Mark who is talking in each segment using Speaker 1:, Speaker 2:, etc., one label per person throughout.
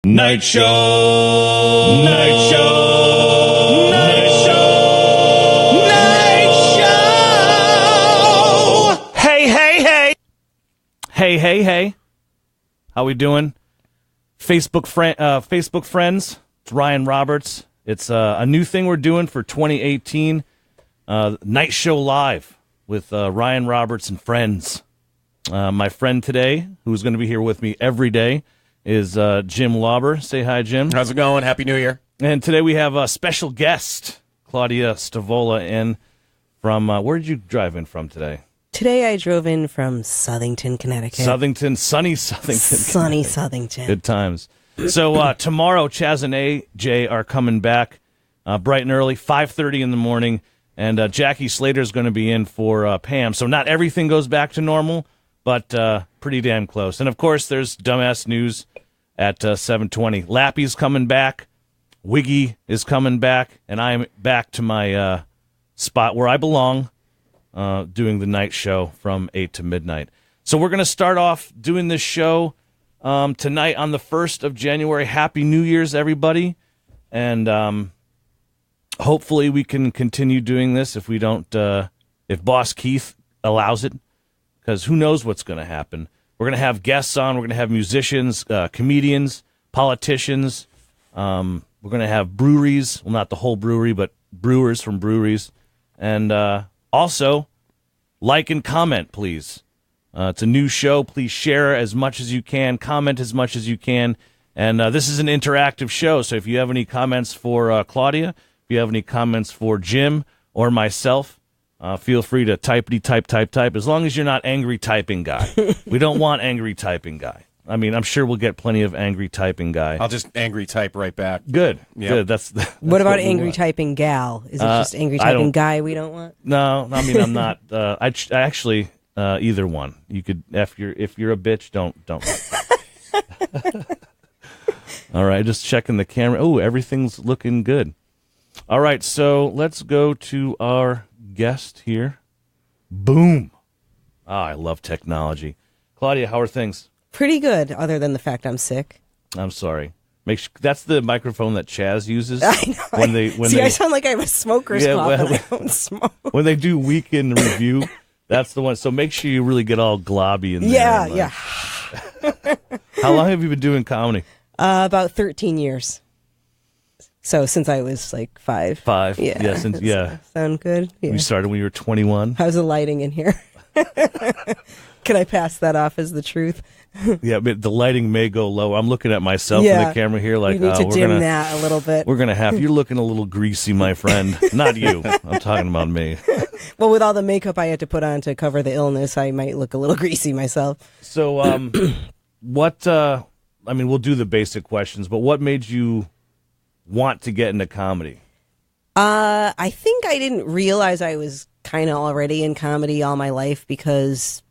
Speaker 1: Night Show! Night Show! Night Show! Night Show!
Speaker 2: Hey, hey, hey! Hey, hey, hey. How we doing? Facebook friends, it's Ryan Roberts. It's a new thing we're doing for 2018. Night Show Live with Ryan Roberts and friends. My friend today, who's going to be here with me every day, is Jim Lauber. Say hi, Jim.
Speaker 3: How's it going? Happy New Year.
Speaker 2: And today we have a special guest, Claudia Stavola, in from, where did you drive in from today?
Speaker 4: Today I drove in from Southington, Connecticut.
Speaker 2: Sunny Southington.
Speaker 4: Sunny Southington.
Speaker 2: Good times. So tomorrow, Chaz and AJ are coming back bright and early, 5:30 in the morning, and Jackie Slater is going to be in for Pam. So not everything goes back to normal, but pretty damn close. And, of course, there's Dumbass News at 7:20. Lappy's coming back. Wiggy is coming back. And I'm back to my spot where I belong, doing the night show from 8 to midnight. So we're going to start off doing this show tonight on the 1st of January. Happy New Year's, everybody. And hopefully we can continue doing this if we don't, if Boss Keith allows it, because who knows what's going to happen. We're going to have guests on. We're going to have musicians, comedians, politicians. We're going to have breweries. Well, not the whole brewery, but brewers from breweries. And also, like and comment, please. It's a new show. Please share as much as you can. Comment as much as you can. And this is an interactive show, so if you have any comments for Claudia, if you have any comments for Jim or myself, feel free to type, as long as you're not angry typing guy. We don't want angry typing guy. I mean, I'm sure we'll get plenty of angry typing guy.
Speaker 3: I'll just angry type right back.
Speaker 2: Good,
Speaker 3: Yep.
Speaker 2: good. That's
Speaker 4: what about angry typing gal? Is it just angry typing guy we don't want?
Speaker 2: No, I mean, I'm not. I actually either one. You could if you're a bitch, don't. All right, just checking the camera. Oh, everything's looking good. All right, so let's go to our guest here. Boom. I love technology. Claudia, how are things?
Speaker 4: Pretty good, other than the fact I'm sick.
Speaker 2: I'm sorry. Make sure, that's the microphone that Chaz uses.
Speaker 4: I know. I sound like I have a smoker's cough and I don't smoke.
Speaker 2: When they do weekend review, that's the one. So make sure you really get all globby in there.
Speaker 4: Yeah.
Speaker 2: How long have you been doing comedy?
Speaker 4: About 13 years. So since I was like 5.
Speaker 2: 5.
Speaker 4: Yeah.
Speaker 2: Yeah.
Speaker 4: Sound good? Yeah.
Speaker 2: You started when you were 21.
Speaker 4: How's the lighting in here? Can I pass that off as the truth?
Speaker 2: Yeah, but the lighting may go low. I'm looking at myself in the camera here like,
Speaker 4: you need to dim that a little bit.
Speaker 2: We're going to have, you're looking a little greasy, my friend. Not you. I'm talking about me.
Speaker 4: Well, with all the makeup I had to put on to cover the illness, I might look a little greasy myself.
Speaker 2: So, what, I mean, we'll do the basic questions, but what made you want to get into comedy?
Speaker 4: I think I didn't realize I was kind of already in comedy all my life because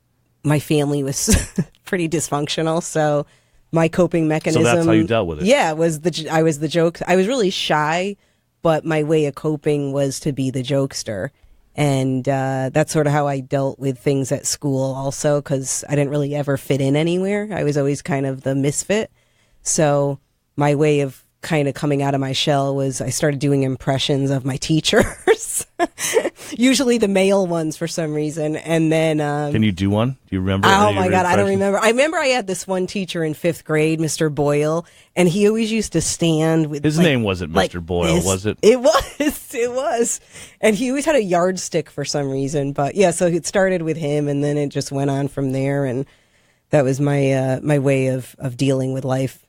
Speaker 4: my family was pretty dysfunctional. So my coping mechanism.
Speaker 2: So that's how you dealt with it.
Speaker 4: Yeah, I was the joke. I was really shy, but my way of coping was to be the jokester. And that's sort of how I dealt with things at school also, because I didn't really ever fit in anywhere. I was always kind of the misfit. So my way of kind of coming out of my shell was I started doing impressions of my teachers, usually the male ones for some reason. And then
Speaker 2: can you do one? Do you remember?
Speaker 4: Oh my God, I don't remember. I remember I had this one teacher in 5th grade, Mr. Boyle, and he always used to stand with
Speaker 2: his name wasn't Mr. Boyle, was it?
Speaker 4: It was. And he always had a yardstick for some reason. But yeah, so it started with him and then it just went on from there, and that was my my way of dealing with life.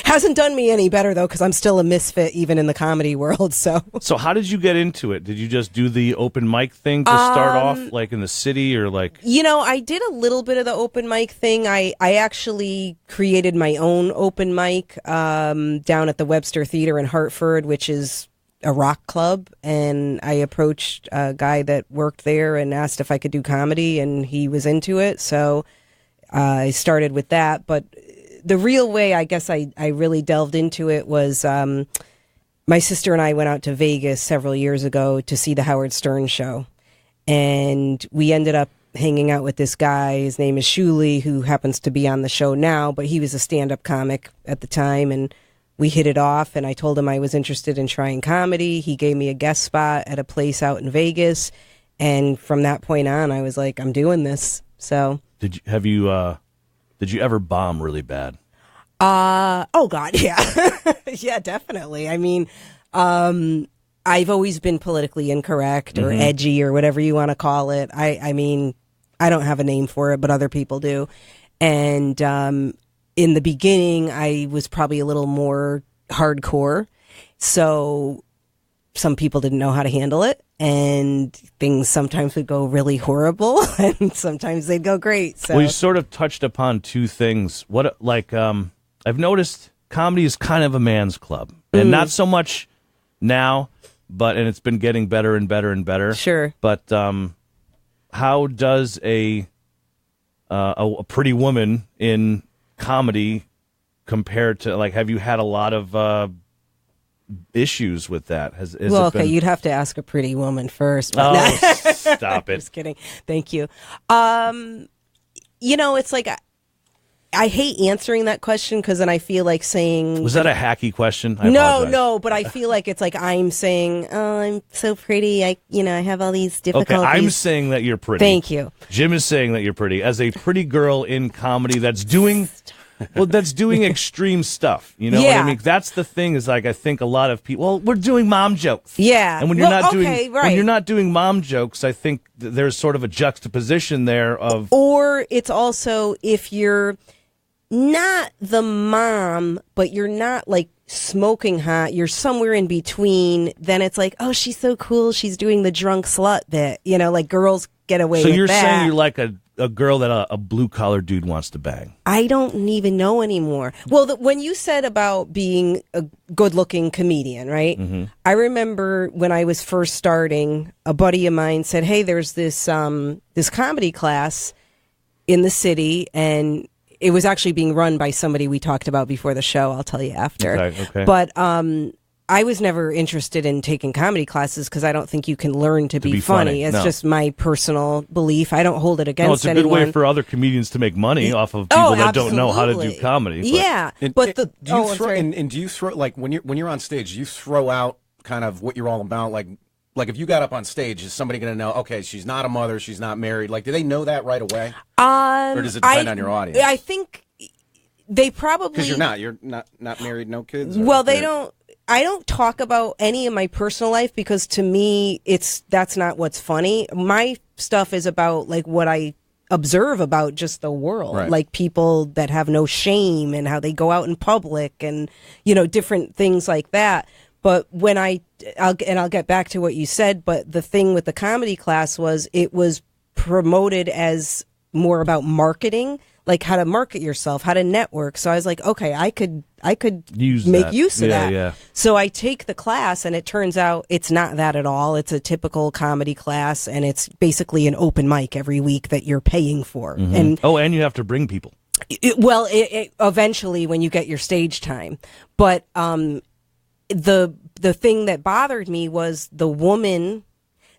Speaker 4: Hasn't done me any better though, because I'm still a misfit even in the comedy world. So
Speaker 2: how did you get into it? Did you just do the open mic thing to start off, like in the city, or like?
Speaker 4: I did a little bit of the open mic thing. I actually created my own open mic down at the Webster Theater in Hartford, which is a rock club, and I approached a guy that worked there and asked if I could do comedy, and he was into it. So I started with that, but the real way I guess I really delved into it was my sister and I went out to Vegas several years ago to see the Howard Stern show. And we ended up hanging out with this guy. His name is Shuli, who happens to be on the show now, but he was a stand-up comic at the time, and we hit it off, and I told him I was interested in trying comedy. He gave me a guest spot at a place out in Vegas, and from that point on, I was like, I'm doing this. So
Speaker 2: Did you ever bomb really bad?
Speaker 4: oh God, yeah. Yeah, definitely. I mean, I've always been politically incorrect or edgy or whatever you want to call it. I mean, I don't have a name for it, but other people do. And in the beginning, I was probably a little more hardcore. So some people didn't know how to handle it. And things sometimes would go really horrible and sometimes they'd go great. So
Speaker 2: Well, you sort of touched upon two things. I've noticed comedy is kind of a man's club. And not so much now, and it's been getting better and better and better.
Speaker 4: Sure.
Speaker 2: But how does a pretty woman in comedy compare to, like, have you had a lot of issues with that?
Speaker 4: Well, okay, you'd have to ask a pretty woman first. But
Speaker 2: Oh, stop it.
Speaker 4: Just kidding. Thank you. It's like I hate answering that question because then I feel like saying...
Speaker 2: Was that a hacky question? I
Speaker 4: No,
Speaker 2: apologize.
Speaker 4: no, but I feel like it's like I'm saying, oh, I'm so pretty. I have all these difficulties.
Speaker 2: Okay, I'm saying that you're pretty.
Speaker 4: Thank you.
Speaker 2: Jim is saying that you're pretty. As a pretty girl in comedy that's doing extreme stuff. You know what I
Speaker 4: Yeah.
Speaker 2: mean? That's the thing is, like, I think a lot of people, well, we're doing mom jokes.
Speaker 4: Yeah.
Speaker 2: And when you're
Speaker 4: Well,
Speaker 2: not
Speaker 4: okay,
Speaker 2: doing
Speaker 4: right.
Speaker 2: when you're not doing mom jokes, I think there's sort of a juxtaposition there of
Speaker 4: Or it's also if you're not the mom, but you're not like smoking hot, you're somewhere in between, then it's like, oh, she's so cool. She's doing the drunk slut bit. Like girls get away
Speaker 2: so
Speaker 4: with
Speaker 2: you're
Speaker 4: that.
Speaker 2: saying you're like a girl that a blue collar dude wants to bang.
Speaker 4: I don't even know anymore. Well, when you said about being a good-looking comedian, right?
Speaker 2: Mm-hmm.
Speaker 4: I remember when I was first starting, a buddy of mine said, "Hey, there's this this comedy class in the city," and it was actually being run by somebody we talked about before the show. I'll tell you after.
Speaker 2: Okay.
Speaker 4: But I was never interested in taking comedy classes because I don't think you can learn to be funny. It's
Speaker 2: no.
Speaker 4: just my personal belief. I don't hold it against
Speaker 2: No, it's a
Speaker 4: anyone.
Speaker 2: good way for other comedians to make money off of people that don't know how to do
Speaker 4: absolutely.
Speaker 2: comedy. But
Speaker 4: Yeah,
Speaker 3: And,
Speaker 4: but
Speaker 3: and do you
Speaker 4: I'm
Speaker 3: throw
Speaker 4: sorry.
Speaker 3: and do you throw, like, when you're on stage, do you throw out kind of what you're all about? Like if you got up on stage, is somebody going to know? Okay, she's not a mother, she's not married. Like, do they know that right away, or does it depend on your audience?
Speaker 4: I think they probably
Speaker 3: Because you're not married, no kids.
Speaker 4: Well, they don't. I don't talk about any of my personal life because to me, that's not what's funny. My stuff is about like what I observe about just the world,
Speaker 3: Right.
Speaker 4: like people that have no shame and how they go out in public and different things like that. But when I'll get back to what you said, but the thing with the comedy class was it was promoted as more about marketing, like how to market yourself, how to network. So I was like, okay, I could make use of that.
Speaker 2: Yeah.
Speaker 4: So I take the class and it turns out it's not that at all. It's a typical comedy class and it's basically an open mic every week that you're paying for.
Speaker 2: Mm-hmm.
Speaker 4: And
Speaker 2: you have to bring people.
Speaker 4: it eventually when you get your stage time. But the thing that bothered me was the woman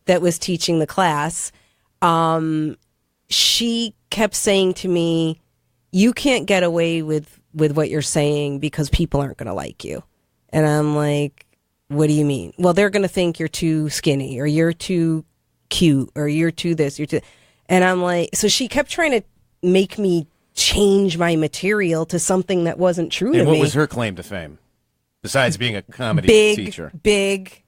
Speaker 4: that was teaching the class. She kept saying to me, "You can't get away with what you're saying because people aren't going to like you." And I'm like, "What do you mean?" "Well, they're going to think you're too skinny or you're too cute or you're too this, you're too." And I'm like, so she kept trying to make me change my material to something that wasn't true to
Speaker 3: And
Speaker 4: me.
Speaker 3: what was her claim to fame, besides being a comedy teacher?
Speaker 4: Big.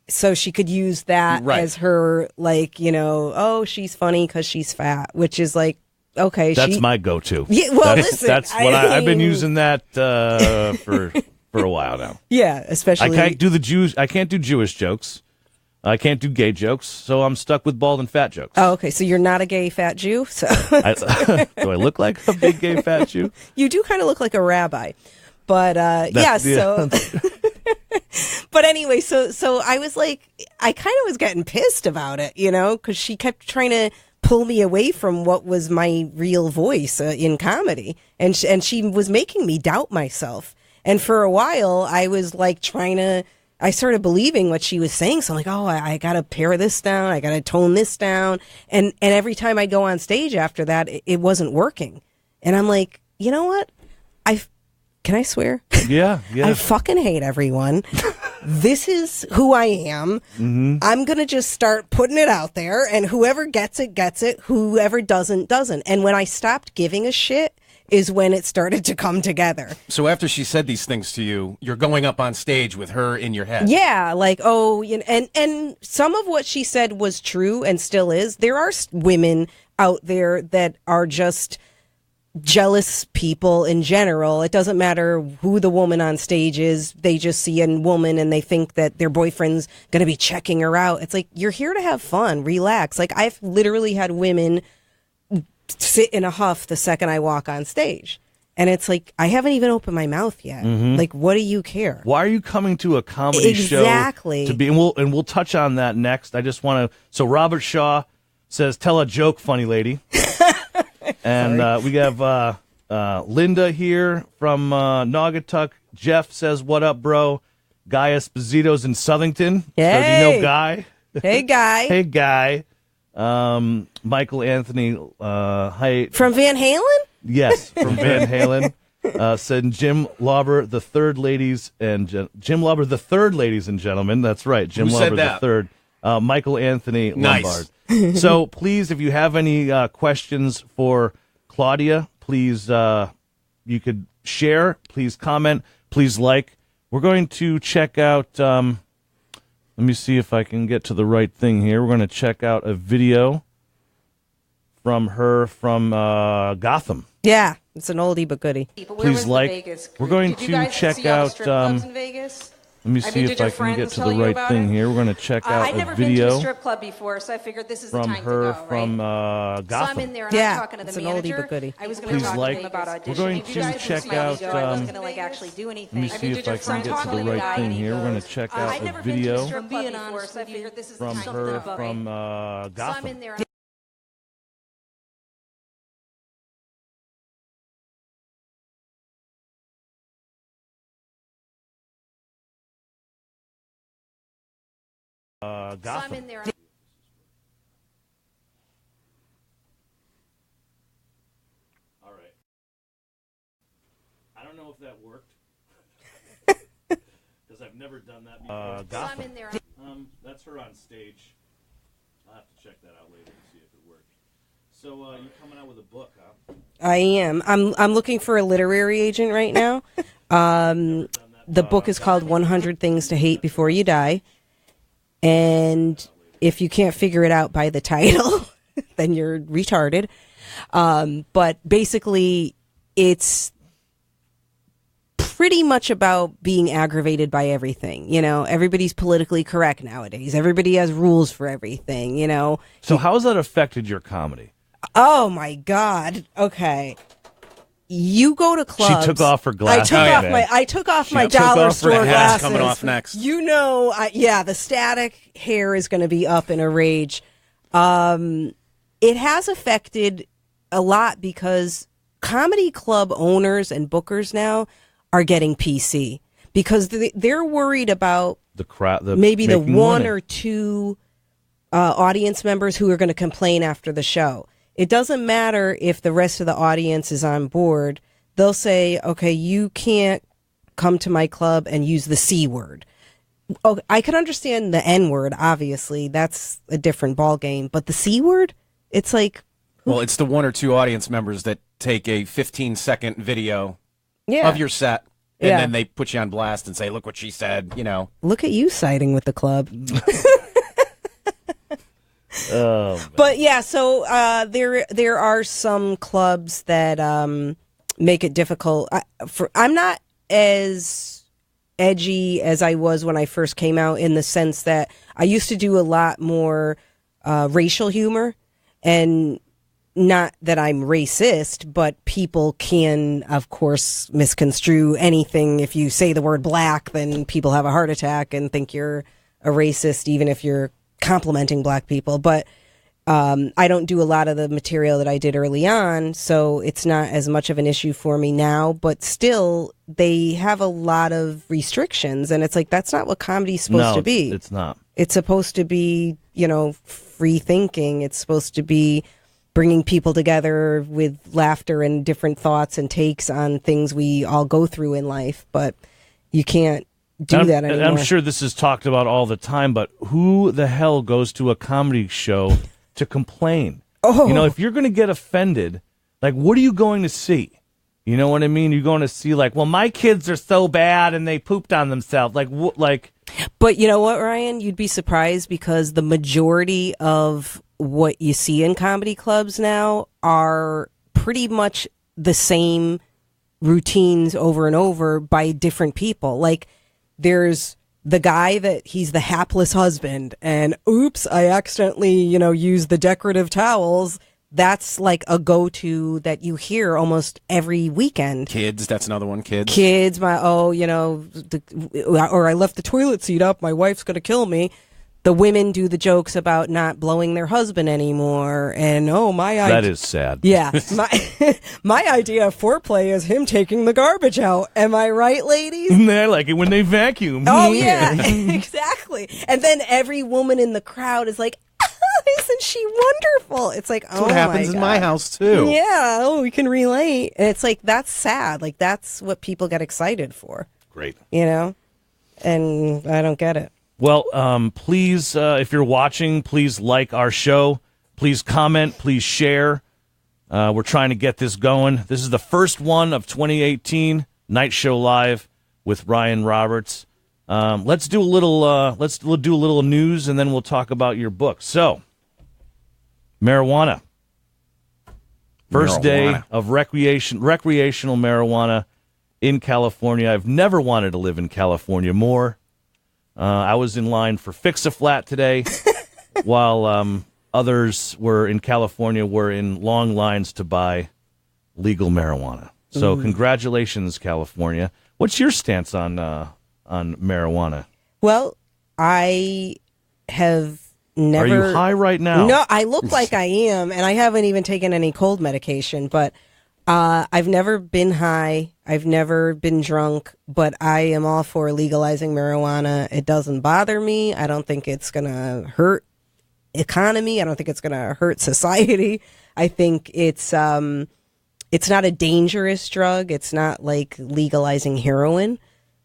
Speaker 4: So she could use that
Speaker 3: Right.
Speaker 4: as her, like, oh, she's funny because she's fat, which is like, okay.
Speaker 2: That's my go-to.
Speaker 4: Yeah, well,
Speaker 2: that's,
Speaker 4: listen,
Speaker 2: that's what I've been
Speaker 4: mean-
Speaker 2: using that for a while now.
Speaker 4: Yeah, especially.
Speaker 2: I can't do Jewish jokes. I can't do gay jokes, so I'm stuck with bald and fat jokes.
Speaker 4: Oh, okay. So you're not a gay fat Jew. So
Speaker 2: Do I look like a big gay fat Jew?
Speaker 4: you do kind of look like a rabbi, but yeah. So, but anyway, so I was like, I kind of was getting pissed about it, because she kept trying to pull me away from what was my real voice in comedy, and she was making me doubt myself. And for a while, I was like trying to. I started believing what she was saying. So I'm like, oh, I got to pare this down. I got to tone this down. And every time I go on stage after that, it wasn't working. And I'm like, you know what? Can I swear?
Speaker 2: Yeah.
Speaker 4: I fucking hate everyone. This is who I am. Mm-hmm. I'm going to just start putting it out there, and whoever gets it, gets it. Whoever doesn't, doesn't. And when I stopped giving a shit is when it started to come together.
Speaker 3: So after she said these things to you, you're going up on stage with her in your head.
Speaker 4: Yeah, like, oh, you know, and some of what she said was true and still is. There are women out there that are just jealous people in general. It doesn't matter who the woman on stage is. They just see a woman and they think that their boyfriend's going to be checking her out. It's like, you're here to have fun, relax. Like, I've literally had women sit in a huff the second I walk on stage. And it's like, I haven't even opened my mouth yet. Mm-hmm. Like, what do you care?
Speaker 2: Why are you coming to a comedy show?
Speaker 4: Exactly.
Speaker 2: To be, and we'll touch on that next. I just want to. So Robert Shaw says, "Tell a joke, funny lady." And we have Linda here from Naugatuck. Jeff says, "What up, bro?" Guy Esposito's in Southington.
Speaker 4: Hey.
Speaker 2: So do you know Guy?
Speaker 4: Hey, Guy.
Speaker 2: Hey, Guy. Michael Anthony. Hi.
Speaker 4: From Van Halen?
Speaker 2: Yes, from Van Halen. Said Jim Lauber, the third ladies and Jim Lauber, the third ladies and gentlemen. That's right, Jim
Speaker 3: Who
Speaker 2: Lauber,
Speaker 3: said that?
Speaker 2: the third. Michael Anthony
Speaker 3: Nice.
Speaker 2: Lombard. So please, if you have any questions for Claudia, please you could share. Please comment. Please like. We're going to check out. Let me see if I can get to the right thing here. We're going to check out a video from her from Gotham.
Speaker 4: Yeah, it's an oldie but goodie.
Speaker 2: Please like. We're going to check out. Let me see if I can get to the right thing here. We're going to check out
Speaker 5: I've never
Speaker 2: a
Speaker 5: been to
Speaker 2: video
Speaker 5: a strip club before, so I figured this is the
Speaker 2: from
Speaker 5: time
Speaker 2: her
Speaker 5: to go,
Speaker 2: from
Speaker 5: right? So I'm
Speaker 2: Gotham.
Speaker 5: in there and
Speaker 4: Yeah,
Speaker 5: I'm talking to the
Speaker 4: it's an
Speaker 5: manager.
Speaker 4: oldie but goodie.
Speaker 5: I was going to
Speaker 2: Please
Speaker 5: talk
Speaker 2: like.
Speaker 5: to him about auditioning.
Speaker 2: We're going
Speaker 5: If you
Speaker 2: to
Speaker 5: guys would
Speaker 2: check
Speaker 5: see me
Speaker 2: out,
Speaker 5: go, I wasn't going to actually do anything.
Speaker 2: Let me see if I can get to the right thing here. We're going to check out
Speaker 5: I've
Speaker 2: a
Speaker 5: never been to a
Speaker 2: video
Speaker 5: strip club before, so I figured this is the
Speaker 2: from
Speaker 5: time
Speaker 2: her
Speaker 5: to go,
Speaker 2: from
Speaker 5: right? So I'm
Speaker 2: Gotham.
Speaker 5: in there. And So I'm
Speaker 2: Gotham.
Speaker 5: in there.
Speaker 2: All right. I don't know if that worked because I've never done that before.
Speaker 5: So I'm
Speaker 2: Gotham.
Speaker 5: in there.
Speaker 2: That's her on stage. I'll have to check that out later to see if it worked. So you're coming out with a book, huh?
Speaker 4: I am. I'm looking for a literary agent right now. The book is called 100 Things to Hate Before You Die. And if you can't figure it out by the title, then you're retarded. But basically, it's pretty much about being aggravated by everything. You know, everybody's politically correct nowadays. Everybody has rules for everything, you know.
Speaker 2: So how has that affected your comedy?
Speaker 4: Oh, my God. Okay. You go to clubs.
Speaker 2: She took off her glasses.
Speaker 4: I took off my dollar store
Speaker 3: Hat's
Speaker 4: glasses.
Speaker 3: coming off next.
Speaker 4: You know, the static hair is going to be up in a rage. It has affected a lot because comedy club owners and bookers now are getting PC because they're worried about
Speaker 2: the crowd,
Speaker 4: maybe the one
Speaker 2: money.
Speaker 4: or two audience members who are going to complain after the show. It doesn't matter if the rest of the audience is on board. They'll say, okay, you can't come to my club and use the C word. Oh, I can understand the N word, obviously. That's a different ballgame. But the C word, it's like...
Speaker 3: Well, it's the one or two audience members that take a 15-second video of your set, and then they put you on blast and say, look what she said, you know.
Speaker 4: Look at you siding with the club.
Speaker 2: Oh, man.
Speaker 4: But yeah, so there are some clubs that make it difficult. I'm not as edgy as I was when I first came out, in the sense that I used to do a lot more racial humor, and not that I'm racist, but people can, of course, misconstrue anything. If you say the word black, then people have a heart attack and think you're a racist, even if you're complimenting black people. But I don't do a lot of the material that I did early on, so it's not as much of an issue for me now, but still they have a lot of restrictions, and it's like, that's not what comedy's supposed to be.
Speaker 2: It's not.
Speaker 4: It's supposed to be, free thinking. It's supposed to be bringing people together with laughter and different thoughts and takes on things we all go through in life, but you can't do that anymore.
Speaker 2: I'm sure this is talked about all the time, but who the hell goes to a comedy show to complain?
Speaker 4: Oh.
Speaker 2: If you're going to get offended, like, what are you going to see? You know what I mean? You're going to see, like, well, my kids are so bad and they pooped on themselves.
Speaker 4: But you know what, Ryan? You'd be surprised, because the majority of what you see in comedy clubs now are pretty much the same routines over and over by different people. Like, there's the guy that he's the hapless husband, and oops, I accidentally, used the decorative towels. That's like a go-to that you hear almost every weekend.
Speaker 3: Kids, that's another one.
Speaker 4: Kids, or I left the toilet seat up, my wife's going to kill me. The women do the jokes about not blowing their husband anymore, and
Speaker 2: that is sad.
Speaker 4: Yeah, my idea of foreplay is him taking the garbage out. Am I right, ladies?
Speaker 2: I like it when they vacuum.
Speaker 4: Oh yeah, exactly. And then every woman in the crowd is like, isn't she wonderful? It's like,
Speaker 3: that's what happens in my house too.
Speaker 4: Yeah, we can relate. And it's like, that's sad. Like, that's what people get excited for.
Speaker 2: Great.
Speaker 4: And I don't get it.
Speaker 2: Well, please, if you're watching, please like our show. Please comment. Please share. We're trying to get this going. This is the first one of 2018, Night Show Live with Ryan Roberts. Let's do a little news, and then we'll talk about your book. So, marijuana. First day of recreational marijuana in California. I've never wanted to live in California more. I was in line for Fix-A-Flat today, while others in California were in long lines to buy legal marijuana. So congratulations, California. What's your stance on marijuana?
Speaker 4: Well, I have never...
Speaker 2: Are you high right now?
Speaker 4: No, I look like I am, and I haven't even taken any cold medication, but I've never been high. I've never been drunk, but I am all for legalizing marijuana. It doesn't bother me. I don't think it's going to hurt economy. I don't think it's going to hurt society. I think it's not a dangerous drug. It's not like legalizing heroin.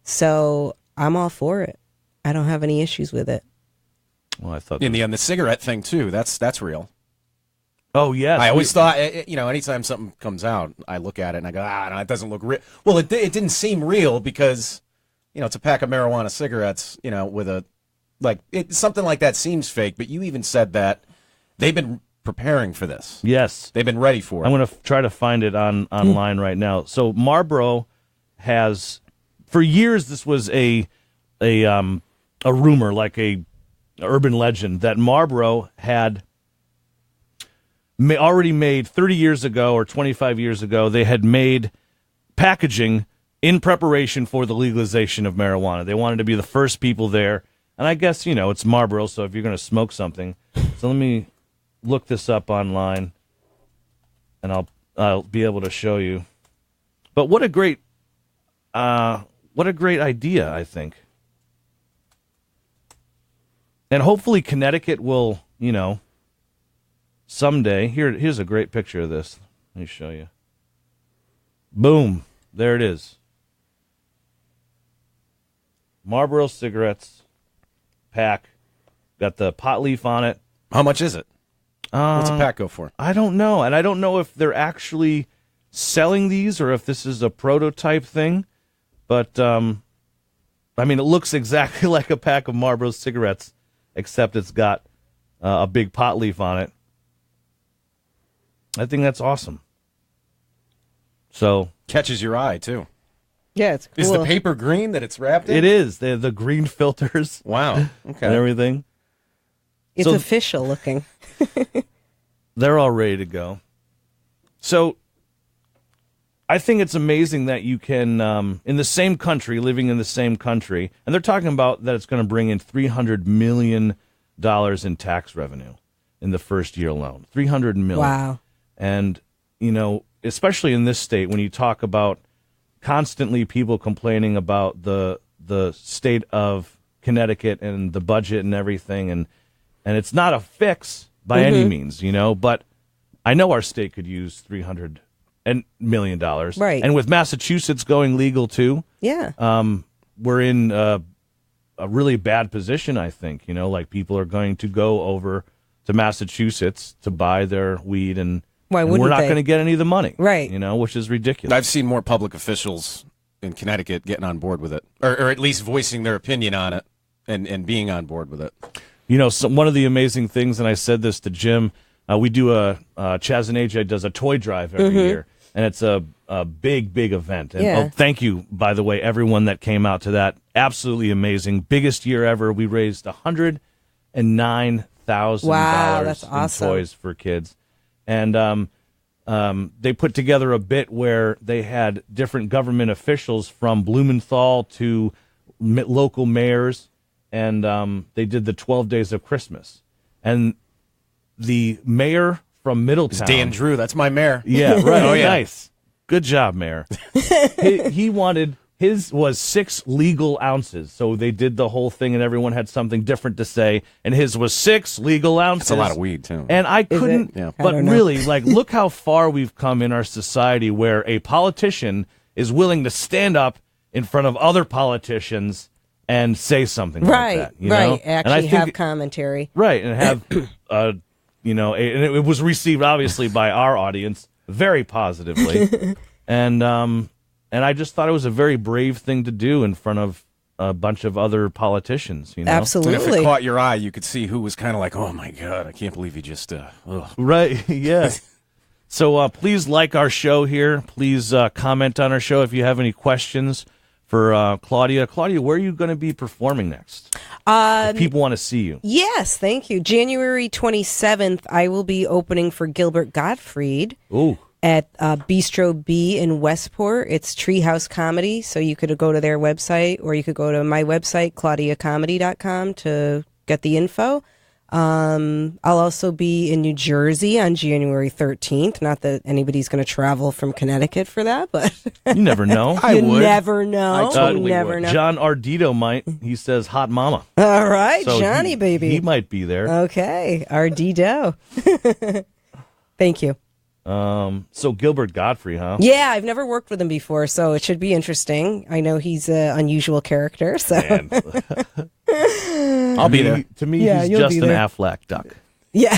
Speaker 4: So I'm all for it. I don't have any issues with it.
Speaker 3: Well, I thought on the cigarette thing too. That's real.
Speaker 2: Oh, yes.
Speaker 3: I always thought, anytime something comes out, I look at it and I go, no, it doesn't look real. Well, it didn't seem real because, it's a pack of marijuana cigarettes, with something like that seems fake. But you even said that they've been preparing for this.
Speaker 2: Yes.
Speaker 3: They've been ready for it.
Speaker 2: I'm going to try to find it online right now. So Marlboro has, for years, this was a rumor, like a urban legend, that Marlboro had already made 30 years ago or 25 years ago, they had made packaging in preparation for the legalization of marijuana. They wanted to be the first people there. And I guess, it's Marlboro, so if you're going to smoke something. So let me look this up online, and I'll be able to show you. But what a great idea, I think. And hopefully Connecticut will, someday. Here's a great picture of this. Let me show you. Boom. There it is. Marlboro cigarettes pack. Got the pot leaf on it.
Speaker 3: How much is it? What's a pack go for?
Speaker 2: I don't know. And I don't know if they're actually selling these or if this is a prototype thing. But, it looks exactly like a pack of Marlboro cigarettes, except it's got a big pot leaf on it. I think that's awesome. So
Speaker 3: catches your eye too.
Speaker 4: Yeah, it's cool.
Speaker 3: Is the paper green that it's wrapped in?
Speaker 2: It is. They have the green filters.
Speaker 3: Wow. Okay.
Speaker 2: And everything.
Speaker 4: It's official looking.
Speaker 2: They're all ready to go. So I think it's amazing that you can, in the same country, living in the same country, and they're talking about that it's going to bring in $300 million in tax revenue. in the first year alone. $300 million.
Speaker 4: Wow.
Speaker 2: And, especially in this state, when you talk about constantly people complaining about the state of Connecticut and the budget and everything, and it's not a fix by any means, but I know our state could use $300 million.
Speaker 4: Right.
Speaker 2: And with Massachusetts going legal too, we're in a really bad position, I think. Like people are going to go over to Massachusetts to buy their weed, and we're not going to get any of the money.
Speaker 4: Right.
Speaker 2: Which is ridiculous.
Speaker 3: I've seen more public officials in Connecticut getting on board with it, or at least voicing their opinion on it and being on board with it.
Speaker 2: One of the amazing things, and I said this to Jim, we do Chaz and AJ does a toy drive every year, and it's a big event. And thank you, by the way, everyone that came out to that. Absolutely amazing. Biggest year ever. We raised $109,000
Speaker 4: that's awesome.
Speaker 2: in toys for kids. And they put together a bit where they had different government officials from Blumenthal to local mayors, and they did the 12 Days of Christmas. And the mayor from Middletown...
Speaker 3: It's Dan Drew, that's my mayor.
Speaker 2: Yeah, right.
Speaker 3: Oh, yeah.
Speaker 2: Nice. Good job, Mayor. he wanted... His was 6 legal ounces, so they did the whole thing, and everyone had something different to say, and his was 6 legal ounces.
Speaker 3: That's a lot of weed, too.
Speaker 2: And I couldn't...
Speaker 3: Yeah.
Speaker 2: But really, look how far we've come in our society where a politician is willing to stand up in front of other politicians and say something like that.
Speaker 4: Right, actually have commentary.
Speaker 2: Right, and have, and it was received, obviously, by our audience very positively. And I just thought it was a very brave thing to do in front of a bunch of other politicians.
Speaker 4: Absolutely.
Speaker 3: And if it caught your eye, you could see who was kind of like, oh, my God, I can't believe he just...
Speaker 2: Right, yeah. So please like our show here. Please comment on our show if you have any questions for Claudia. Claudia, where are you going to be performing next? If people want to see you.
Speaker 4: Yes, thank you. January 27th, I will be opening for Gilbert Gottfried.
Speaker 2: Ooh.
Speaker 4: At Bistro B in Westport. It's Treehouse Comedy, so you could go to their website, or you could go to my website, claudiacomedy.com, to get the info. I'll also be in New Jersey on January 13th. Not that anybody's going to travel from Connecticut for that, but...
Speaker 2: You never know.
Speaker 3: I would.
Speaker 4: Never know.
Speaker 3: I totally
Speaker 4: never
Speaker 3: would.
Speaker 4: know.
Speaker 2: John Ardito might. He says hot mama.
Speaker 4: All right,
Speaker 2: So
Speaker 4: Johnny, baby.
Speaker 2: He might be there.
Speaker 4: Okay, Ardito. Thank you.
Speaker 2: So Gilbert Godfrey, huh?
Speaker 4: Yeah, I've never worked with him before, so it should be interesting. I know he's an unusual character, so...
Speaker 3: I'll be there.
Speaker 2: To me,
Speaker 4: Yeah,
Speaker 2: he's
Speaker 4: you'll
Speaker 2: just
Speaker 4: be
Speaker 2: an
Speaker 4: there.
Speaker 2: Affleck duck.
Speaker 4: Yeah.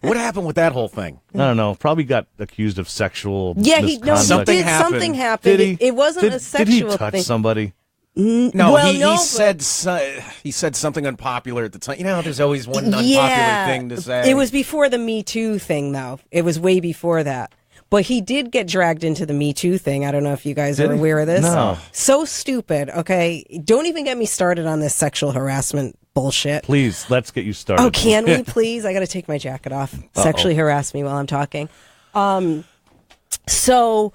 Speaker 3: What happened with that whole thing?
Speaker 2: I don't know. Probably got accused of sexual
Speaker 4: Yeah,
Speaker 2: misconduct.
Speaker 3: Something happened.
Speaker 4: Something happened.
Speaker 2: Did he?
Speaker 4: It wasn't a sexual
Speaker 2: Did he touch
Speaker 4: thing.
Speaker 2: somebody?
Speaker 3: No,
Speaker 4: Well,
Speaker 3: he
Speaker 4: no,
Speaker 3: said he said something unpopular at the time. There's always one unpopular
Speaker 4: Yeah.
Speaker 3: thing to say.
Speaker 4: It was before the Me Too thing, though. It was way before that. But he did get dragged into the Me Too thing. I don't know if you guys are aware of this.
Speaker 2: No.
Speaker 4: So stupid, okay? Don't even get me started on this sexual harassment bullshit.
Speaker 2: Please, let's get you started.
Speaker 4: Oh, can we please? I got to take my jacket off. Sexually harass me while I'm talking. So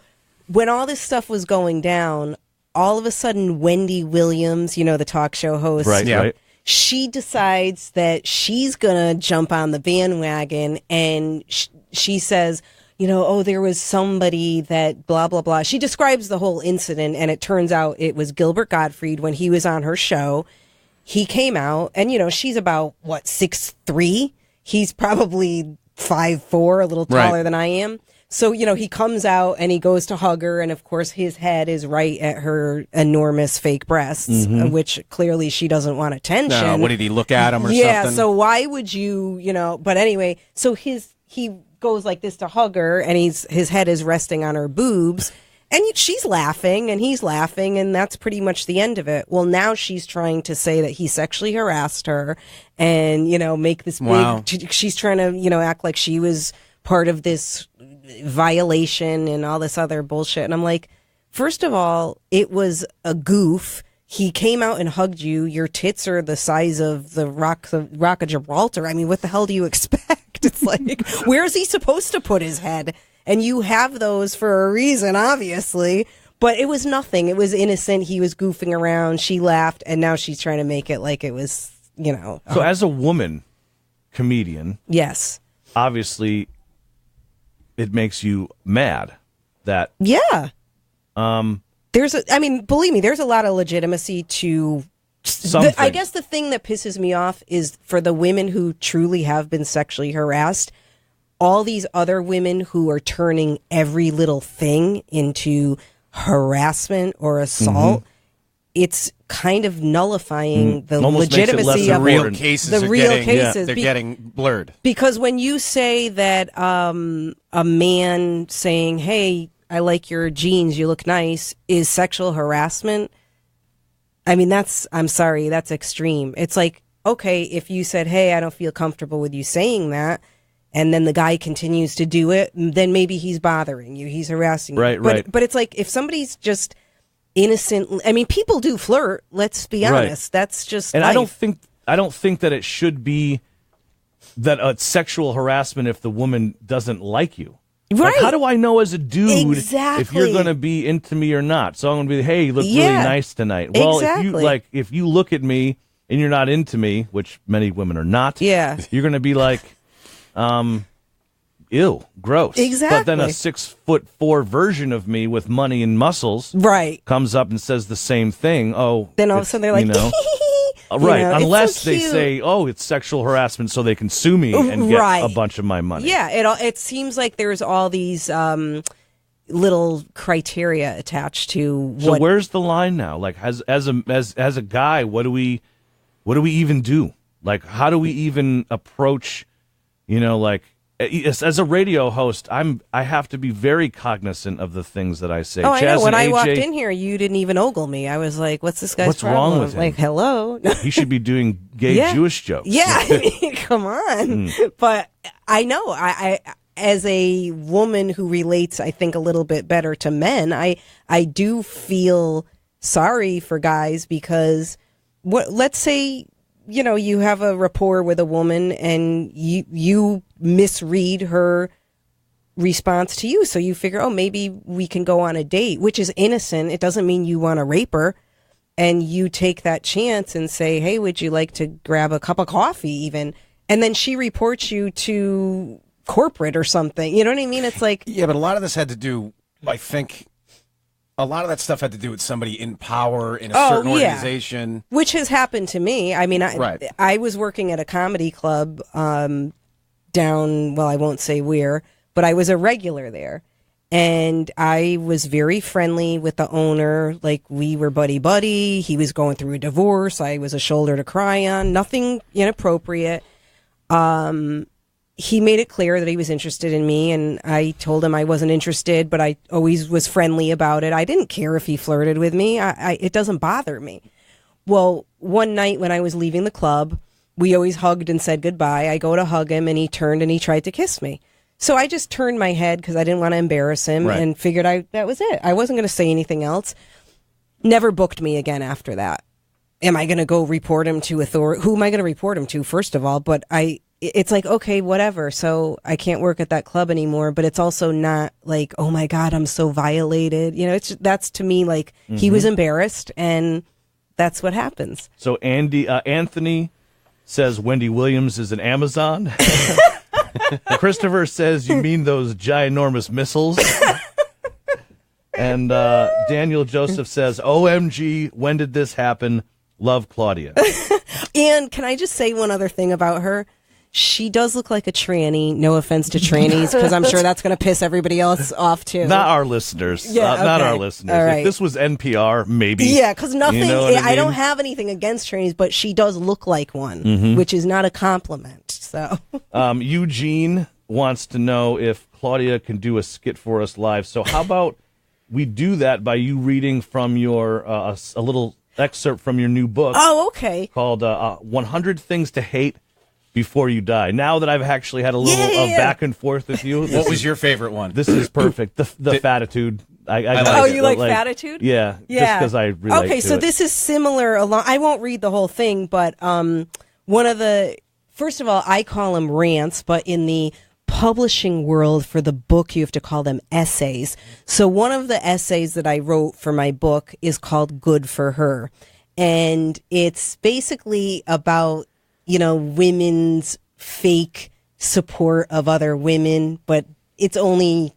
Speaker 4: when all this stuff was going down, all of a sudden Wendy Williams, the talk show host,
Speaker 2: Right,
Speaker 3: Yeah.
Speaker 2: right.
Speaker 4: she decides that she's going to jump on the bandwagon, and she says, there was somebody that blah, blah, blah. She describes the whole incident, and it turns out it was Gilbert Gottfried when he was on her show. He came out, and, she's about, 6'3"? He's probably 5'4", a little taller
Speaker 3: Right.
Speaker 4: than I am. So, he comes out and he goes to hug her, and of course his head is right at her enormous fake breasts, which clearly she doesn't want attention.
Speaker 3: No, what did he look at him or
Speaker 4: Yeah,
Speaker 3: something?
Speaker 4: so why would you, but anyway, so he goes like this to hug her, and his head is resting on her boobs, and she's laughing and he's laughing, and that's pretty much the end of it. Well, now she's trying to say that he sexually harassed her and, make this
Speaker 3: Wow.
Speaker 4: big, she's trying to, act like she was part of this violation and all this other bullshit. And I'm like, first of all, it was a goof. He came out and hugged you. Your tits are the size of the rock of Gibraltar. I mean, what the hell do you expect? It's like, where is he supposed to put his head? And you have those for a reason, obviously. But it was nothing. It was innocent. He was goofing around. She laughed, and now she's trying to make it like it was,
Speaker 2: So as a woman, comedian,
Speaker 4: Yes.
Speaker 2: obviously it makes you mad that
Speaker 4: Yeah. Believe me, there's a lot of legitimacy to
Speaker 2: something.
Speaker 4: I guess the thing that pisses me off is for the women who truly have been sexually harassed, all these other women who are turning every little thing into harassment or assault. It's kind of nullifying the
Speaker 2: Almost makes it less
Speaker 4: legitimacy of
Speaker 3: The real
Speaker 2: important.
Speaker 3: cases
Speaker 4: The
Speaker 3: are
Speaker 4: real
Speaker 3: getting,
Speaker 4: cases.
Speaker 3: they're getting blurred.
Speaker 4: Because when you say that a man saying, "Hey, I like your jeans, you look nice," is sexual harassment, I mean, I'm sorry, that's extreme. It's like, okay, if you said, "Hey, I don't feel comfortable with you saying that," and then the guy continues to do it, then maybe he's bothering you, he's harassing you.
Speaker 2: Right.
Speaker 4: But it's like, if somebody's just innocent, I mean, people do flirt, let's be honest. That's just
Speaker 2: And
Speaker 4: life.
Speaker 2: I don't think that it should be that it's sexual harassment if the woman doesn't like you.
Speaker 4: Right.
Speaker 2: Like, how do I know as a dude
Speaker 4: Exactly.
Speaker 2: if you're going to be into me or not? So I'm going to be, hey, you look really nice tonight. Well,
Speaker 4: Exactly.
Speaker 2: if you look at me and you're not into me, which many women are not,
Speaker 4: Yeah.
Speaker 2: you're going to be like, ew, gross.
Speaker 4: Exactly.
Speaker 2: But then a 6'4" version of me with money and muscles
Speaker 4: Right.
Speaker 2: comes up and says the same thing. Oh,
Speaker 4: Then all of a
Speaker 2: it's,
Speaker 4: sudden they're like,
Speaker 2: you know,
Speaker 4: You
Speaker 2: right,
Speaker 4: know, it's
Speaker 2: unless
Speaker 4: so
Speaker 2: they
Speaker 4: cute.
Speaker 2: say, "Oh, it's sexual harassment," so they can sue me and get
Speaker 4: Right.
Speaker 2: a bunch of my money.
Speaker 4: Yeah, it seems like there's all these little criteria attached to
Speaker 2: So
Speaker 4: what.
Speaker 2: where's the line now? Like, as a guy, what do we even do? Like, how do we even approach? You know, like as a radio host, I have to be very cognizant of the things that I say.
Speaker 4: Oh, I know.
Speaker 2: Chaz
Speaker 4: When
Speaker 2: and
Speaker 4: I
Speaker 2: AJ,
Speaker 4: walked in here, you didn't even ogle me. I was like, "What's this guy's
Speaker 2: What's
Speaker 4: problem?"
Speaker 2: wrong with him?
Speaker 4: Like, hello.
Speaker 2: he should be doing gay
Speaker 4: Yeah.
Speaker 2: Jewish jokes.
Speaker 4: Yeah, I mean, come on. But I know, I as a woman who relates, I think, a little bit better to men, I do feel sorry for guys because let's say, you know, you have a rapport with a woman and you misread her response to you. So you figure, oh, maybe we can go on a date, which is innocent. It doesn't mean you want to rape her. And you take that chance and say, hey, would you like to grab a cup of coffee even? And then she reports you to corporate or something. You know what I mean? It's like,
Speaker 3: Yeah, but a lot of this had to do, I think, a lot of that stuff had to do with somebody in power in a certain organization.
Speaker 4: which has happened to me. I mean,
Speaker 3: Right.
Speaker 4: I was working at a comedy club down, well, I won't say where, but I was a regular there. And I was very friendly with the owner. Like, we were buddy-buddy. He was going through a divorce. I was a shoulder to cry on. Nothing inappropriate. He made it clear that he was interested in me, and I told him I wasn't interested, but I always was friendly about it. I didn't care if he flirted with me. It doesn't bother me. Well, one night when I was leaving the club, we always hugged and said goodbye. I go to hug him, and he turned and he tried to kiss me. So I just turned my head because I didn't want to embarrass him,
Speaker 3: Right.
Speaker 4: and figured that was it. I wasn't going to say anything else. Never booked me again after that. Am I going to go report him to authority? Who am I going to report him to, first of all? But it's like, okay, whatever. So I can't work at that club anymore, but it's also not like, oh my God, I'm so violated. You know, that's to me like he was embarrassed, and that's what happens.
Speaker 2: So Anthony says Wendy Williams is an Amazon. Christopher says you mean those ginormous missiles. And Daniel Joseph says, OMG, when did this happen? Love Claudia.
Speaker 4: And can I just say one other thing about her? She does look like a tranny. No offense to trannies, because I'm sure that's going to piss everybody else off too.
Speaker 2: Not our listeners.
Speaker 4: Yeah,
Speaker 2: Not
Speaker 4: okay.
Speaker 2: our listeners.
Speaker 4: All right.
Speaker 2: If this was NPR, maybe.
Speaker 4: Yeah, because nothing.
Speaker 2: You know what
Speaker 4: I don't
Speaker 2: mean?
Speaker 4: have anything against trannies, but she does look like one, which is not a compliment. So
Speaker 2: Eugene wants to know if Claudia can do a skit for us live. So how about we do that by you reading from your a little excerpt from your new book
Speaker 4: oh, okay.
Speaker 2: called 100 Things to Hate Before You Die. Now that I've actually had a little
Speaker 4: Yeah.
Speaker 2: back and forth with you,
Speaker 3: What was your favorite one?
Speaker 2: this is perfect. The fatitude. I
Speaker 3: like
Speaker 4: Oh,
Speaker 3: it.
Speaker 4: you like Fatitude?
Speaker 2: Yeah, just
Speaker 4: Yeah.
Speaker 2: because I relate
Speaker 4: Okay,
Speaker 2: to
Speaker 4: so
Speaker 2: it.
Speaker 4: this is similar. I won't read the whole thing, but one of the first of all, I call them rants, but in the publishing world for the book, you have to call them essays. So one of the essays that I wrote for my book is called "Good for Her," and it's basically about women's fake support of other women, but it's only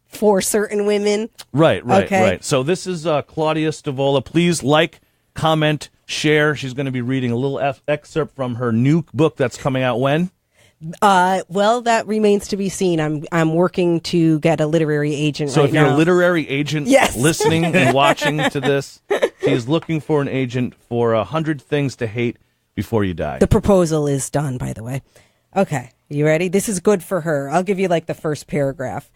Speaker 4: for certain women.
Speaker 2: Right.
Speaker 4: Okay.
Speaker 2: Right. So this is Claudia Stavola. Please like, comment, share. She's going to be reading a little excerpt from her new book that's coming out when?
Speaker 4: Well, that remains to be seen. I'm working to get a literary agent
Speaker 2: So
Speaker 4: right
Speaker 2: if you're
Speaker 4: now.
Speaker 2: a literary agent
Speaker 4: Yes.
Speaker 2: listening and watching to this, she is looking for an agent for 100 Things to Hate Before You Die.
Speaker 4: The proposal is done, by the way. Okay, you ready? This is good for her. I'll give you like the first paragraph.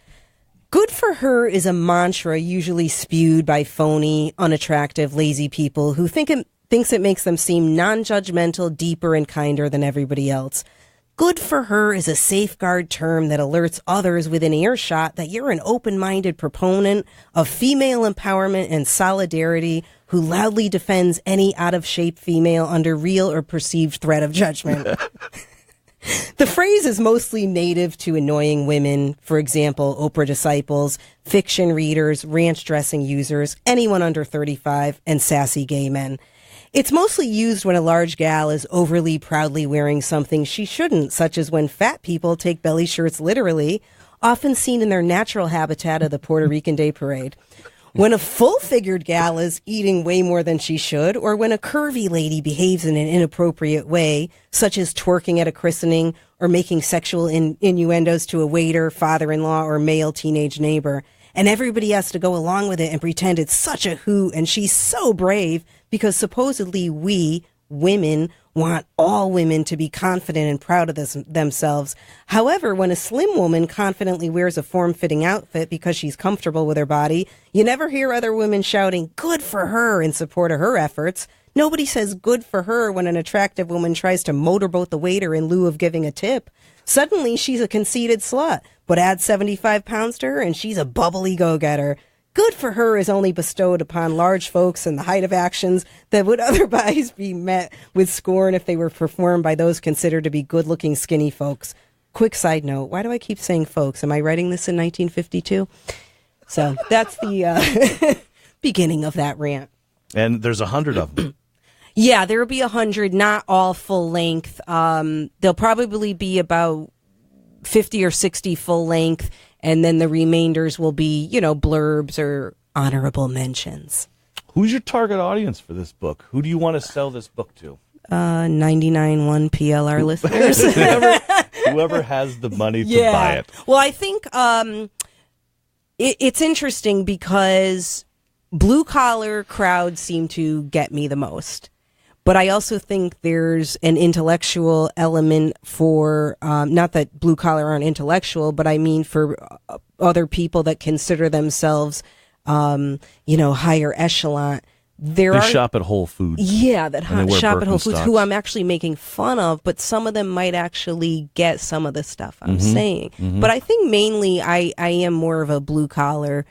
Speaker 4: Good for her is a mantra usually spewed by phony, unattractive, lazy people who thinks it makes them seem non-judgmental, deeper, and kinder than everybody else. Good for her is a safeguard term that alerts others within earshot that you're an open-minded proponent of female empowerment and solidarity who loudly defends any out-of-shape female under real or perceived threat of judgment. The phrase is mostly native to annoying women, for example, Oprah disciples, fiction readers, ranch dressing users, anyone under 35, and sassy gay men. It's mostly used when a large gal is overly proudly wearing something she shouldn't, such as when fat people take belly shirts literally, often seen in their natural habitat of the Puerto Rican Day Parade. When a full-figured gal is eating way more than she should, or when a curvy lady behaves in an inappropriate way, such as twerking at a christening or making sexual innuendos to a waiter, father-in-law, or male teenage neighbor. And everybody has to go along with it and pretend it's such a hoot and she's so brave because supposedly we, women, want all women to be confident and proud of themselves. However, when a slim woman confidently wears a form-fitting outfit because she's comfortable with her body, you never hear other women shouting, "Good for her," in support of her efforts. Nobody says good for her when an attractive woman tries to motorboat the waiter in lieu of giving a tip. Suddenly, she's a conceited slut, but add 75 pounds to her and she's a bubbly go-getter. Good for her is only bestowed upon large folks in the height of actions that would otherwise be met with scorn if they were performed by those considered to be good-looking skinny folks. Quick side note, why do I keep saying folks? Am I writing this in 1952? So that's the beginning of that rant.
Speaker 2: And there's 100 of them.
Speaker 4: Yeah, there will be 100, not all full length. There'll probably be about 50 or 60 full length, and then the remainders will be, blurbs or honorable mentions.
Speaker 2: Who's your target audience for this book? Who do you want to sell this book to?
Speaker 4: 99.1 PLR listeners.
Speaker 2: Whoever has the money to buy it.
Speaker 4: Well, I think it's interesting because blue-collar crowds seem to get me the most. But I also think there's an intellectual element for, not that blue collar aren't intellectual, but I mean for other people that consider themselves, higher echelon.
Speaker 2: They shop at Whole Foods.
Speaker 4: Yeah, that shop at Whole Foods,
Speaker 2: Birkenstocks.
Speaker 4: who I'm actually making fun of, but some of them might actually get some of the stuff I'm saying. Mm-hmm. But I think mainly I am more of a blue collar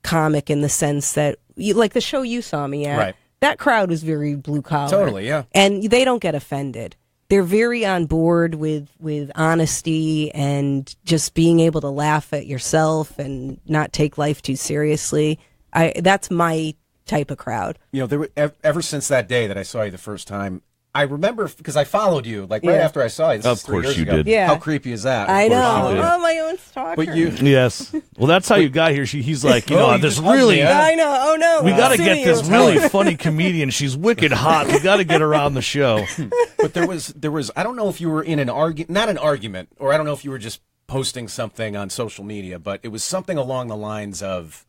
Speaker 4: comic in the sense that, like the show you saw me at.
Speaker 3: Right.
Speaker 4: That crowd is very blue collar.
Speaker 3: Totally, yeah.
Speaker 4: And they don't get offended. They're very on board with honesty and just being able to laugh at yourself and not take life too seriously. That's my type of crowd.
Speaker 3: Ever since that day that I saw you the first time, I remember because I followed you right after I saw you. This
Speaker 2: Of
Speaker 3: is 3
Speaker 2: course
Speaker 3: years
Speaker 2: you
Speaker 3: ago.
Speaker 2: did.
Speaker 4: Yeah.
Speaker 3: How creepy is that?
Speaker 4: I
Speaker 3: Of course
Speaker 4: know.
Speaker 3: you did.
Speaker 4: Oh, my own stalker.
Speaker 3: But you,
Speaker 2: Yes. Well, that's how you got here. He's like,
Speaker 3: you
Speaker 2: this
Speaker 3: just hugged
Speaker 2: really...
Speaker 3: me, huh?
Speaker 4: I know. Oh, no.
Speaker 2: We got to
Speaker 4: Sue
Speaker 2: get
Speaker 4: you.
Speaker 2: this really funny comedian. She's wicked hot. We got to get her on the show.
Speaker 3: But there was I don't know if you were in not an argument, or I don't know if you were just posting something on social media, but it was something along the lines of,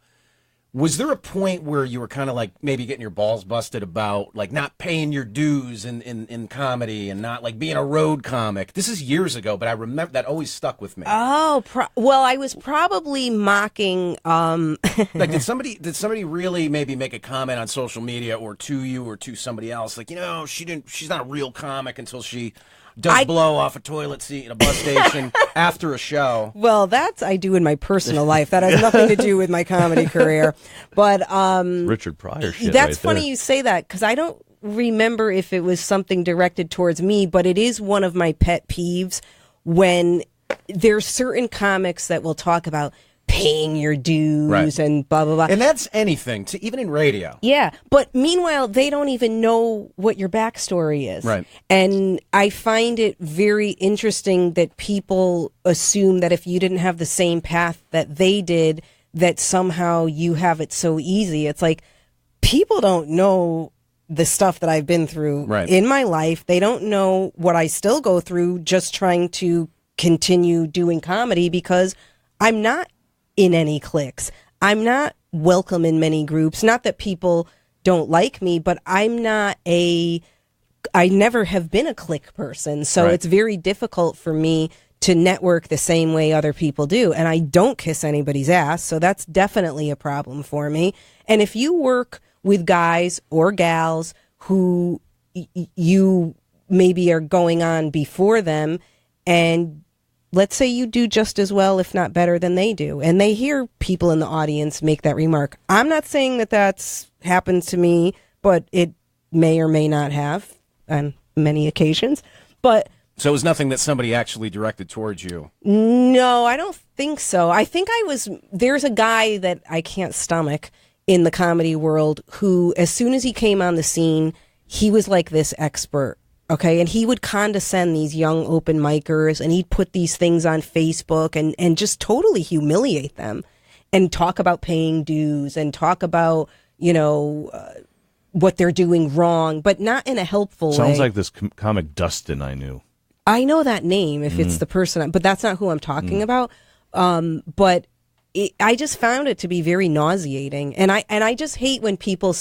Speaker 3: was there a point where you were kind of like maybe getting your balls busted about like not paying your dues in comedy and not like being a road comic? This is years ago, but I remember that always stuck with me.
Speaker 4: Oh, well, I was probably mocking.
Speaker 3: Like, did somebody really maybe make a comment on social media or to you or to somebody else? Like, she's not a real comic until she does blow off a toilet seat in a bus station after a show.
Speaker 4: Well, that's I do in my personal life. That has nothing to do with my comedy career. But
Speaker 2: Richard Pryor shit
Speaker 4: that's
Speaker 2: right
Speaker 4: funny
Speaker 2: there.
Speaker 4: you say that because I don't remember if it was something directed towards me, but it is one of my pet peeves when there's certain comics that will talk about paying your dues and blah, blah, blah.
Speaker 3: And that's anything, even in radio.
Speaker 4: Yeah. But meanwhile, they don't even know what your backstory is.
Speaker 3: Right.
Speaker 4: And I find it very interesting that people assume that if you didn't have the same path that they did, that somehow you have it so easy. It's like people don't know the stuff that I've been through in my life. They don't know what I still go through just trying to continue doing comedy because I'm not in any cliques. I'm not welcome in many groups. Not that people don't like me, but I never have been a clique person. So it's very difficult for me to network the same way other people do. And I don't kiss anybody's ass. So that's definitely a problem for me. And if you work with guys or gals who you maybe are going on before them, and let's say you do just as well, if not better than they do, and they hear people in the audience make that remark. I'm not saying that that's happened to me, but it may or may not have on many occasions. But
Speaker 3: so it was nothing that somebody actually directed towards you?
Speaker 4: No, I don't think so. I think there's a guy that I can't stomach in the comedy world who, as soon as he came on the scene, he was like this expert. Okay, and he would condescend these young open micers, and he'd put these things on Facebook and just totally humiliate them and talk about paying dues and talk about, what they're doing wrong, but not in a helpful way.
Speaker 2: Sounds like this comic Dustin I knew.
Speaker 4: I know that name if it's the person, but that's not who I'm talking about. But I just found it to be very nauseating. And I just hate when people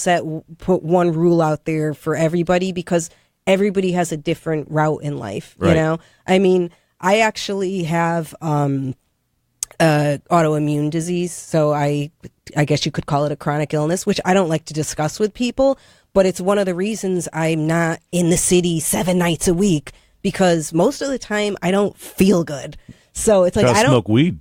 Speaker 4: put one rule out there for everybody, because everybody has a different route in life, you know? I mean, I actually have autoimmune disease, so I guess you could call it a chronic illness, which I don't like to discuss with people, but it's one of the reasons I'm not in the city 7 nights a week, because most of the time I don't feel good. So it's like, I don't
Speaker 2: smoke weed.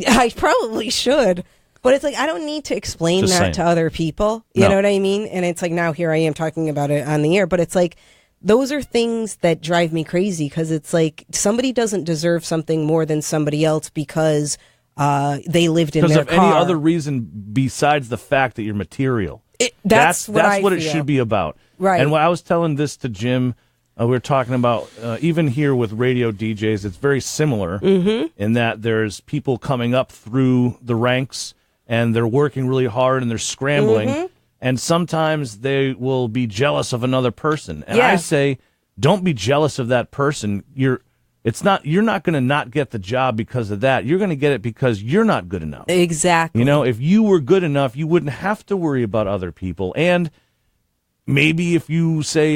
Speaker 4: I probably should. But it's like, I don't need to explain
Speaker 2: Just
Speaker 4: that
Speaker 2: saying.
Speaker 4: to other people. You know what I mean? And it's like, now here I am talking about it on the air. But it's like, those are things that drive me crazy, because it's like somebody doesn't deserve something more than somebody else because they lived in their car.
Speaker 2: Because of any other reason besides the fact that you're material.
Speaker 4: That's what
Speaker 2: it should be about.
Speaker 4: Right.
Speaker 2: And when I was telling this to Jim, we were talking about, even here with radio DJs, it's very similar in that there's people coming up through the ranks and they're working really hard and they're scrambling. And sometimes they will be jealous of another person. And I say, don't be jealous of that person. You're not going to not get the job because of that. You're going to get it because you're not good enough.
Speaker 4: Exactly.
Speaker 2: If you were good enough, you wouldn't have to worry about other people. And maybe if you say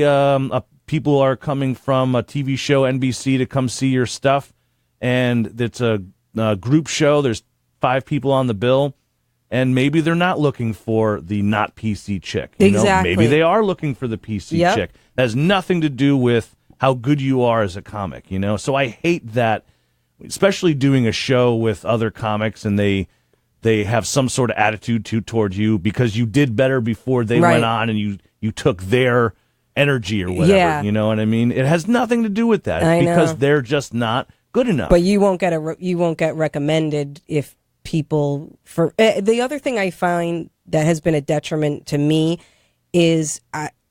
Speaker 2: people are coming from a TV show, NBC, to come see your stuff, and it's a group show, there's 5 people on the bill, and maybe they're not looking for the not PC chick.
Speaker 4: Exactly.
Speaker 2: Maybe they are looking for the PC chick. That has nothing to do with how good you are as a comic, So I hate that, especially doing a show with other comics and they have some sort of attitude towards you because you did better before they went on and you took their energy or whatever.
Speaker 4: Yeah.
Speaker 2: You know what I mean? It has nothing to do with that. It's because they're just not good enough.
Speaker 4: But you won't get recommended if people the other thing I find that has been a detriment to me is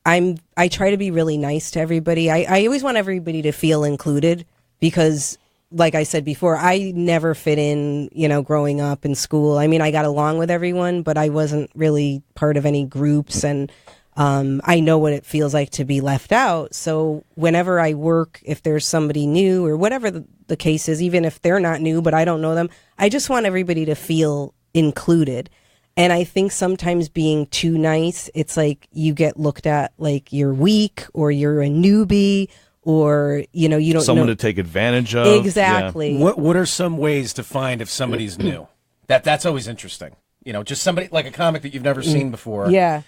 Speaker 4: I try to be really nice to everybody. I always want everybody to feel included, because like I said before, I never fit in, growing up in school. I mean, I got along with everyone, but I wasn't really part of any groups, and I know what it feels like to be left out. So whenever I work, if there's somebody new or whatever the case is, even if they're not new, but I don't know them, I just want everybody to feel included. And I think sometimes being too nice, it's like you get looked at like you're weak or you're a newbie or, you don't
Speaker 2: someone
Speaker 4: know.
Speaker 2: to take advantage of.
Speaker 4: Exactly.
Speaker 2: Yeah.
Speaker 3: What are some ways to find if somebody's new? That's always interesting. Just somebody like a comic that you've never seen before.
Speaker 4: Yeah.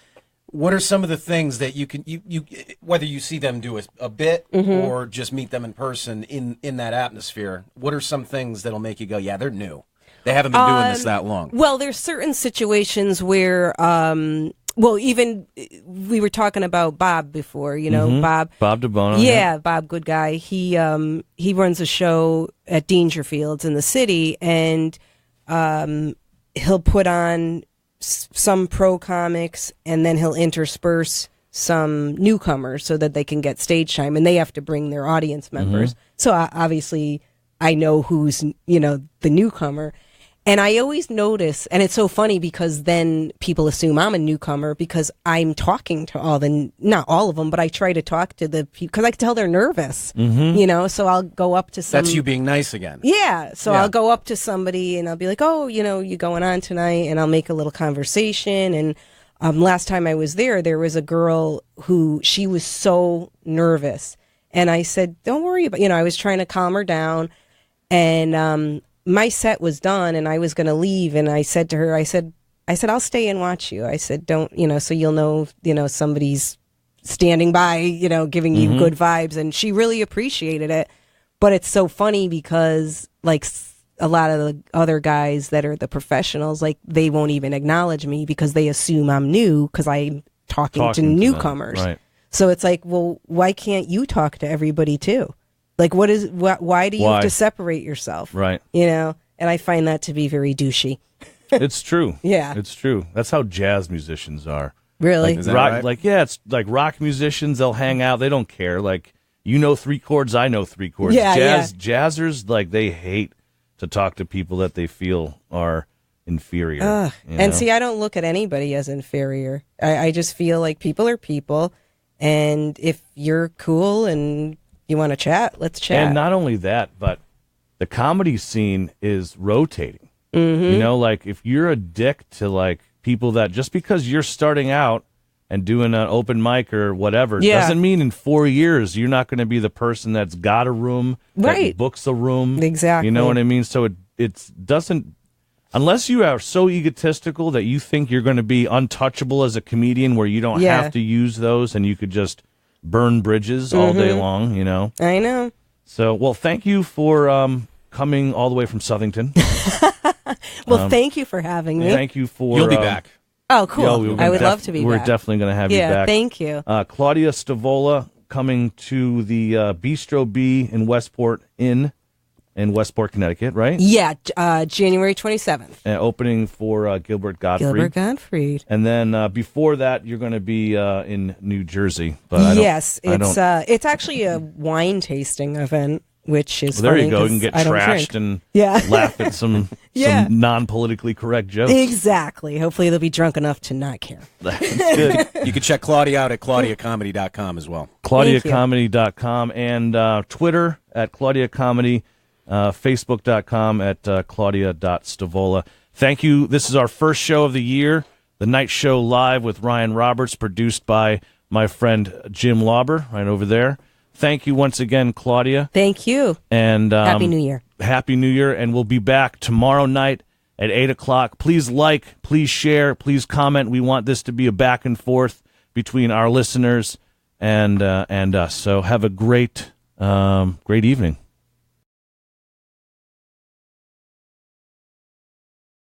Speaker 3: What are some of the things that you can you whether you see them do a bit or just meet them in person in that atmosphere? What are some things that'll make you go, yeah, they're new? They haven't been doing this that long.
Speaker 4: Well, there's certain situations where, even we were talking about Bob before, Bob
Speaker 2: DeBono.
Speaker 4: Yeah, Bob, good guy. He runs a show at Dangerfields in the city, and he'll put on some pro comics, and then he'll intersperse some newcomers so that they can get stage time, and they have to bring their audience members. So obviously I know who's, the newcomer. And I always notice, and it's so funny because then people assume I'm a newcomer because I'm talking to not all of them, but I try to talk to the people because I can tell they're nervous, so I'll go up to some.
Speaker 3: That's you being nice again.
Speaker 4: Yeah. So I'll go up to somebody and I'll be like, oh, you going on tonight? And I'll make a little conversation. And last time I was there was a girl who she was so nervous. And I said, don't worry about, I was trying to calm her down. And, my set was done and I was going to leave. And I said to her, I said, I'll stay and watch you. I said, don't, so you'll know, somebody's standing by, giving you good vibes. And she really appreciated it. But it's so funny because like a lot of the other guys that are the professionals, like they won't even acknowledge me because they assume I'm new because I'm talking to newcomers.
Speaker 2: Right.
Speaker 4: So it's like, well, why can't you talk to everybody too? Like, why do you have to separate yourself?
Speaker 2: Right.
Speaker 4: And I find that to be very douchey.
Speaker 2: It's true.
Speaker 4: Yeah.
Speaker 2: It's true. That's how jazz musicians are.
Speaker 4: Really?
Speaker 3: Is that
Speaker 2: Rock,
Speaker 3: right?
Speaker 2: it's like rock musicians, they'll hang out. They don't care. Like, 3 chords, I know 3 chords.
Speaker 4: Yeah,
Speaker 2: Jazzers, like, they hate to talk to people that they feel are inferior.
Speaker 4: And see, I don't look at anybody as inferior. I just feel like people are people. And if you're cool and you want to chat, let's chat.
Speaker 2: And not only that, but the comedy scene is rotating. Like if you're a dick to like people that just because you're starting out and doing an open mic or whatever doesn't mean in 4 years you're not going to be the person that's got a room, that books a room.
Speaker 4: Exactly.
Speaker 2: You know what I mean? So it doesn't, unless you are so egotistical that you think you're going to be untouchable as a comedian where you don't have to use those and you could just burn bridges all day long,
Speaker 4: I know.
Speaker 2: So, well, thank you for coming all the way from Southington.
Speaker 4: Well, thank you for having me.
Speaker 2: Thank you for...
Speaker 3: You'll be back.
Speaker 4: Oh, cool. I would love to be
Speaker 2: We're
Speaker 4: back.
Speaker 2: definitely going to have you back.
Speaker 4: Yeah, thank you.
Speaker 2: Claudia Stavola coming to the Bistro B in Westport Inn in Westport, Connecticut, right?
Speaker 4: Yeah, January 27th.
Speaker 2: Opening for Gilbert Gottfried.
Speaker 4: Gilbert Gottfried.
Speaker 2: And then before that, you're going to be in New Jersey. But
Speaker 4: it's actually a wine tasting event, which is
Speaker 2: there
Speaker 4: funny
Speaker 2: you go. You can get trashed and laugh at some non-politically correct jokes.
Speaker 4: Exactly. Hopefully they'll be drunk enough to not care.
Speaker 2: That's good.
Speaker 3: You can check Claudia out at claudiacomedy.com as well.
Speaker 2: claudiacomedy.com and Twitter at Claudia Comedy. Facebook.com at Claudia.Stavola. Thank you. This is our first show of the year, the Night Show Live with Ryan Roberts, produced by my friend Jim Lauber, right over there. Thank you once again, Claudia.
Speaker 4: Thank you.
Speaker 2: And
Speaker 4: Happy New Year.
Speaker 2: Happy New Year, and we'll be back tomorrow night at 8 o'clock. Please like, please share, please comment. We want this to be a back and forth between our listeners and us. So have a great evening.